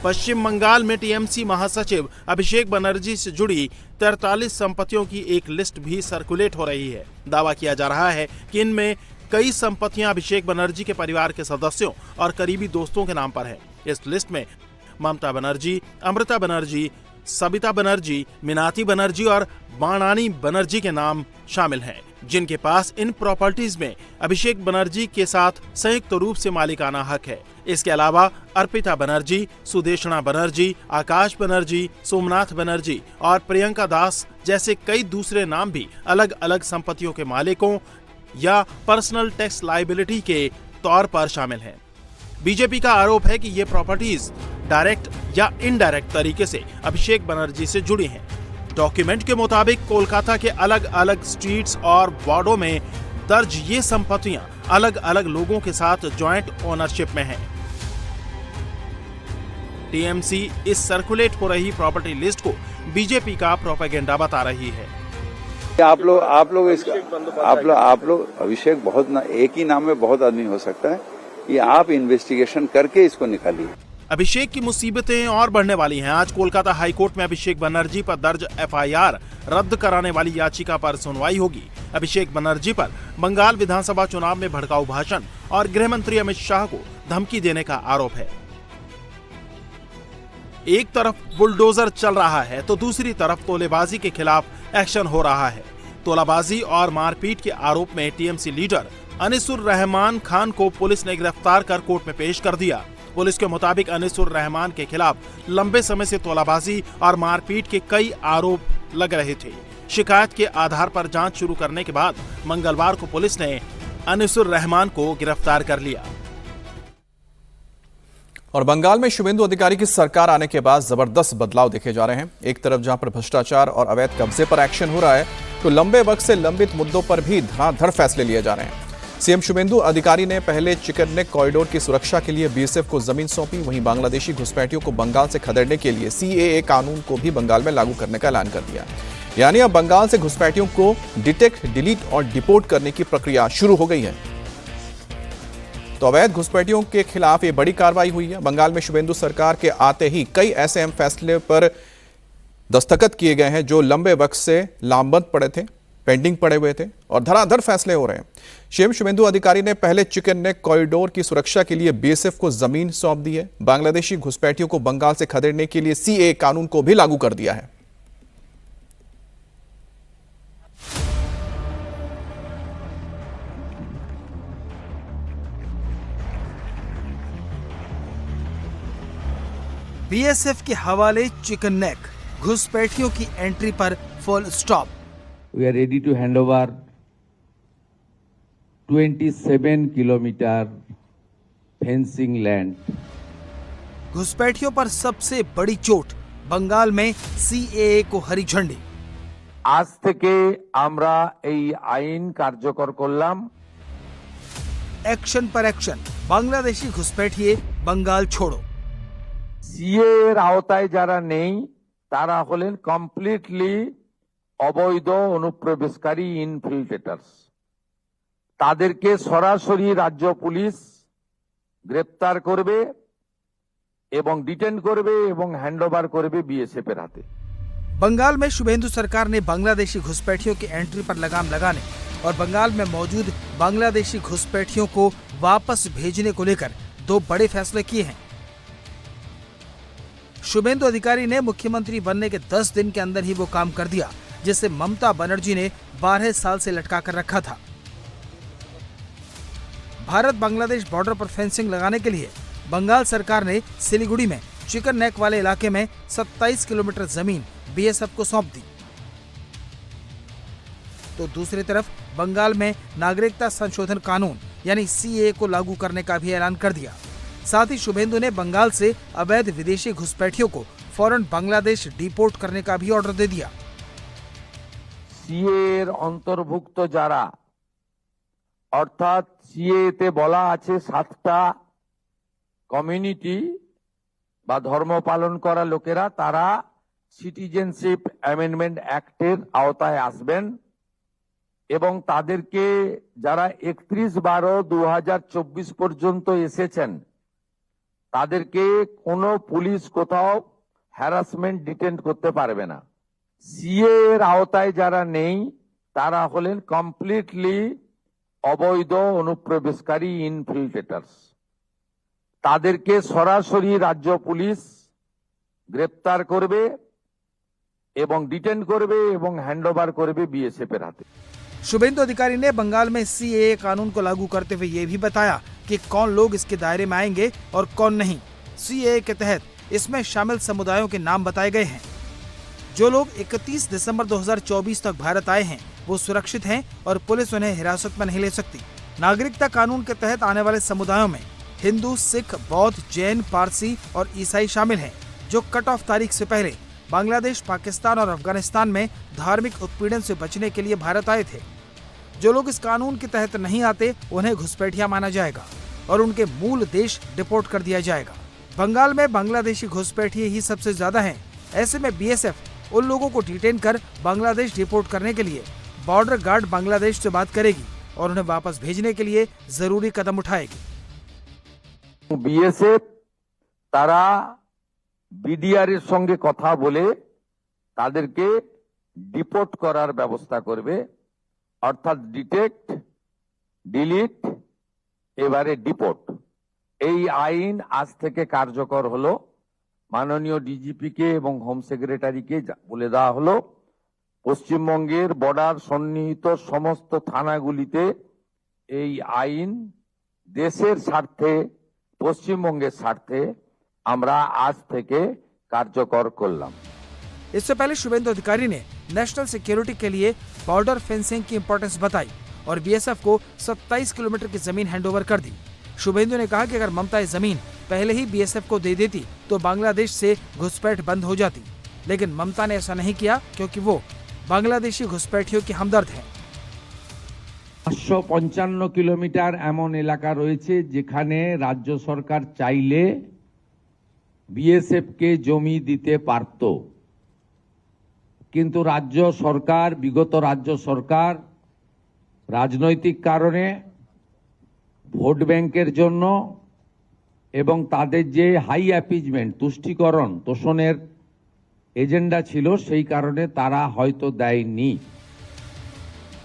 पश्चिम बंगाल में टीएमसी महासचिव अभिषेक बनर्जी से जुड़ी 43 संपत्तियों की एक लिस्ट भी सर्कुलेट हो रही है। दावा किया जा रहा है कि इनमें कई संपत्तियां अभिषेक बनर्जी के परिवार के सदस्यों और करीबी दोस्तों के नाम पर है। इस लिस्ट में ममता बनर्जी, अमृता बनर्जी, सबिता बनर्जी, मीनाती बनर्जी और बाणानी बनर्जी के नाम शामिल हैं, जिनके पास इन प्रॉपर्टीज में अभिषेक बनर्जी के साथ संयुक्त रूप से मालिकाना हक है। इसके अलावा अर्पिता बनर्जी, सुदेशना बनर्जी, आकाश बनर्जी, सोमनाथ बनर्जी और प्रियंका दास जैसे कई दूसरे नाम भी अलग अलग संपत्तियों के मालिकों या पर्सनल टैक्स लायबिलिटी के तौर पर शामिल हैं। बीजेपी का आरोप है कि ये प्रॉपर्टीज डायरेक्ट या इनडायरेक्ट तरीके से अभिषेक बनर्जी से जुड़ी हैं। डॉक्यूमेंट के मुताबिक कोलकाता के अलग अलग स्ट्रीट्स और वार्डों में दर्ज ये संपत्तियां अलग अलग लोगों के साथ जॉइंट ओनरशिप में हैं। टीएमसी इस सर्कुलेट हो रही प्रॉपर्टी लिस्ट को बीजेपी का प्रोपेगेंडा बता रही है। आप लोग अभिषेक बहुत एक ही नाम में बहुत आदमी हो सकता है, ये आप इन्वेस्टिगेशन करके इसको निकालिए। अभिषेक की मुसीबतें और बढ़ने वाली हैं। आज कोलकाता हाईकोर्ट में अभिषेक बनर्जी पर दर्ज एफआईआर रद्द कराने वाली याचिका पर सुनवाई होगी। अभिषेक बनर्जी पर बंगाल विधानसभा चुनाव में भड़काऊ भाषण और गृह मंत्री अमित शाह को धमकी देने का आरोप है। एक तरफ बुलडोजर चल रहा है तो दूसरी तरफ तोलेबाजी के खिलाफ एक्शन हो रहा है। तोलाबाजी और मारपीट के आरोप में टीएमसी लीडर अनिसुर रहमान खान को पुलिस ने गिरफ्तार कर कोर्ट में पेश कर दिया। पुलिस के मुताबिक अनिसुर रहमान के खिलाफ लंबे समय से तोलाबाजी और मारपीट के कई आरोप लग रहे थे। शिकायत के आधार पर जांच शुरू करने के बाद मंगलवार को पुलिस ने अनिसुर रहमान को गिरफ्तार कर लिया। और बंगाल में शुभेंदु अधिकारी की सरकार आने के बाद जबरदस्त बदलाव देखे जा रहे हैं। एक तरफ जहां पर भ्रष्टाचार और अवैध कब्जे पर एक्शन हो रहा है, तो लंबे वक्त से लंबित मुद्दों पर भी धड़ाधड़ फैसले लिए जा रहे हैं। सीएम शुभेंदु अधिकारी ने पहले चिकन नेक कॉरिडोर की सुरक्षा के लिए बीएसएफ को जमीन सौंपी। वहीं बांग्लादेशी घुसपैठियों को बंगाल से खदेड़ने के लिए सीएए कानून को भी बंगाल में लागू करने का ऐलान कर दिया। यानी अब बंगाल से घुसपैठियों को डिटेक्ट, डिलीट और डिपोर्ट करने की प्रक्रिया शुरू हो गई है। तो अवैध घुसपैठियों के खिलाफ ये बड़ी कार्रवाई हुई है। बंगाल में शुभेंदु सरकार के आते ही कई ऐसे अहम फैसले पर दस्तखत किए गए हैं जो लंबे वक्त से लामबंद पड़े थे, पेंडिंग पड़े हुए थे और धड़ाधड़ फैसले हो रहे हैं। सीएम शुभेंदु अधिकारी ने पहले चिकन नेक कॉरिडोर की सुरक्षा के लिए बीएसएफ को जमीन सौंप दी है। बांग्लादेशी घुसपैठियों को बंगाल से खदेड़ने के लिए सीएए कानून को भी लागू कर दिया है। बीएसएफ के हवाले चिकन नेक, घुसपैठियों की एंट्री पर full stop. We are ready to hand over 27 kilometre fencing land. घुसपैठियों पर सबसे बड़ी चोट, बंगाल में सीएए को हरी झंडी। आज থেকে আমরা এই আইন কার্যকর করলাম। एक्शन पर एक्शन, बांग्लादेशी घुसपैठिए बंगाल छोड़ो। সিএ এর আওতায় যারা নেই তারা হলেন কমপ্লিটলি অবৈধ অনুপ্রবেশকারী ইনফিল্ট্রেটার্স। তাদেরকে সরাসরি রাজ্য পুলিশ গ্রেপ্তার করবে এবং ডিটেন করবে এবং হ্যান্ডওভার করবে বিএসএফ এর হাতে। बंगाल में शुभेंदु सरकार ने बांग्लादेशी घुसपैठियों की एंट्री पर लगाम लगाने और बंगाल में मौजूद बांग्लादेशी घुसपैठियों को वापस भेजने को लेकर दो बड़े फैसले किए हैं। शुभेंदु अधिकारी ने मुख्यमंत्री बनने के 10 दिन के अंदर ही वो काम कर दिया जिसे ममता बनर्जी ने 12 साल से लटका कर रखा था। भारत बांग्लादेश बॉर्डर पर फेंसिंग लगाने के लिए बंगाल सरकार ने सिलीगुड़ी में चिकन नेक वाले इलाके में 27 किलोमीटर जमीन बीएसएफ को सौंप दी। तो दूसरी तरफ बंगाल में नागरिकता संशोधन कानून यानी सीएए को लागू करने का भी ऐलान कर दिया। साथ ही शुभेंदु ने बंगाल से अवैध विदेशी घुसपैठियों को फौरन बांग्लादेश डिपोर्ट करने का भी ऑर्डर दे दिया। সিএ এর অন্তর্ভুক্ত যারা, অর্থাৎ সিএ তে বলা আছে 7টা কমিউনিটি বা ধর্ম পালন করা লোকেরা তারা সিটিজেনশিপ অ্যামেন্ডমেন্ট অ্যাক্টের আওতায় আসবেন এবং তাদেরকে যারা 31/12/2024 পর্যন্ত এসেছেন তাদেরকে কোনো পুলিশ কোথাও হ্যারাসমেন্ট ডিটেন্ট করতে পারবে না। সিএ এর আওতায় যারা নেই তারা হলেন কমপ্লিটলি অবৈধ অনুপ্রবেশকারী ইনফিল্ট্রেটার্স। তাদেরকে সরাসরি রাজ্য পুলিশ গ্রেপ্তার করবে এবং ডিটেন করবে এবং হ্যান্ডওভাर করবে बीएसएफ এর হাতে। शुभेंदु अधिकारी ने बंगाल में सीएए कानून को लागू करते हुए ये भी बताया कि कौन लोग इसके दायरे में आएंगे और कौन नहीं। सीएए के तहत इसमें शामिल समुदायों के नाम बताए गए हैं। जो लोग 31 दिसंबर 2024 तक भारत आए हैं वो सुरक्षित हैं और पुलिस उन्हें हिरासत में नहीं ले सकती। नागरिकता कानून के तहत आने वाले समुदायों में हिंदू, सिख, बौद्ध, जैन, पारसी और ईसाई शामिल हैं, जो कट ऑफ तारीख से पहले बांग्लादेश, पाकिस्तान और अफगानिस्तान में धार्मिक उत्पीड़न से बचने के लिए भारत आए थे। जो लोग इस कानून के तहत नहीं आते उन्हें घुसपैठिया माना जाएगा और उनके मूल देश डिपोर्ट कर दिया जाएगा। बंगाल में बांग्लादेशी घुसपैठिए ही सबसे ज्यादा हैं। ऐसे में बीएसएफ उन लोगों को डिटेन कर बांग्लादेश डिपोर्ट करने के लिए बॉर्डर गार्ड बांग्लादेश से बात करेगी और उन्हें वापस भेजने के लिए जरूरी कदम उठाएगी। बीएसएफ তারা বিডিআর এর সঙ্গে কথা বলে তাদেরকে ডিপোর্ট করার ব্যবস্থা করবে, অর্থাৎ ডিটেক্ট, ডিলিট, এবারে ডিপোর্ট। এই আইন আজ থেকে কার্যকর হলো। মাননীয় ডিজিপি কে এবং হোম সেক্রেটারিকে বলে দেওয়া হলো পশ্চিমবঙ্গের বর্ডার সন্নিহিত সমস্ত থানাগুলিতে এই আইন দেশের স্বার্থে, পশ্চিমবঙ্গের স্বার্থে আমরা আজ থেকে কার্যকর করলাম। इससे पहले शुभेंदु अधिकारी ने नेशनल सिक्योरिटी के लिए बॉर्डर फेंसिंग की इंपॉर्टेंस बताई और बीएसएफ को 27 किलोमीटर की जमीन हैंडओवर कर दी। शुभेंदु ने कहा कि अगर ममता ये जमीन पहले ही बीएसएफ को दे देती तो बांग्लादेश से घुसपैठ बंद हो जाती, लेकिन ममता ने ऐसा नहीं किया क्योंकि वो बांग्लादेशी घुसपैठियों की हमदर्द है। 555 কিলোমিটার এমন এলাকা রয়েছে যেখানে রাজ্য সরকার চাইলে বিএসএফ কে জমি দিতে পারত, কিন্তু বিগত রাজ্য সরকার রাজনৈতিক কারণে ভোট ব্যাংকের জন্য এবং তাদের যে হাই অ্যাপিজমেন্ট তুষ্টিকরণ তোষণের এজেন্ডা ছিল সেই কারণে তারা হয়তো দেয়নি।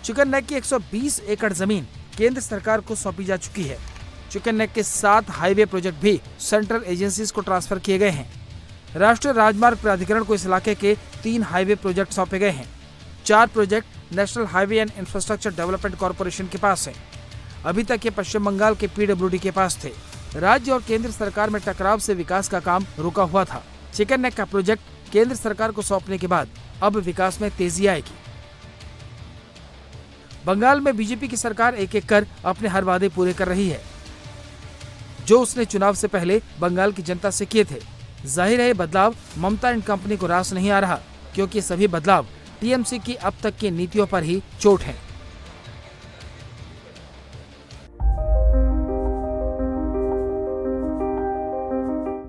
चिकन नेक की 120 एकड़ जमीन केंद्र सरकार को सौंपी जा चुकी है। चिकन नेक के 7 हाईवे प्रोजेक्ट भी सेंट्रल एजेंसीज को ट्रांसफर किए गए हैं। राष्ट्रीय राजमार्ग प्राधिकरण को इस इलाके के 3 हाईवे प्रोजेक्ट सौंपे गए हैं। 4 project national highway and infrastructure development corporation के पास है। अभी तक ये पश्चिम बंगाल के पीडब्ल्यूडी के पास थे। राज्य और केंद्र सरकार में टकराव से विकास का काम रुका हुआ था। चिकन नेक का प्रोजेक्ट केंद्र सरकार को सौंपने के बाद अब विकास में तेजी आएगी। बंगाल में बीजेपी की सरकार एक एक कर अपने हर वादे पूरे कर रही है जो उसने चुनाव से पहले बंगाल की जनता से किए थे। जाहिर है ये बदलाव ममता एंड कंपनी को रास नहीं आ रहा, क्योंकि सभी बदलाव टीएमसी की अब तक की नीतियों पर ही चोट है।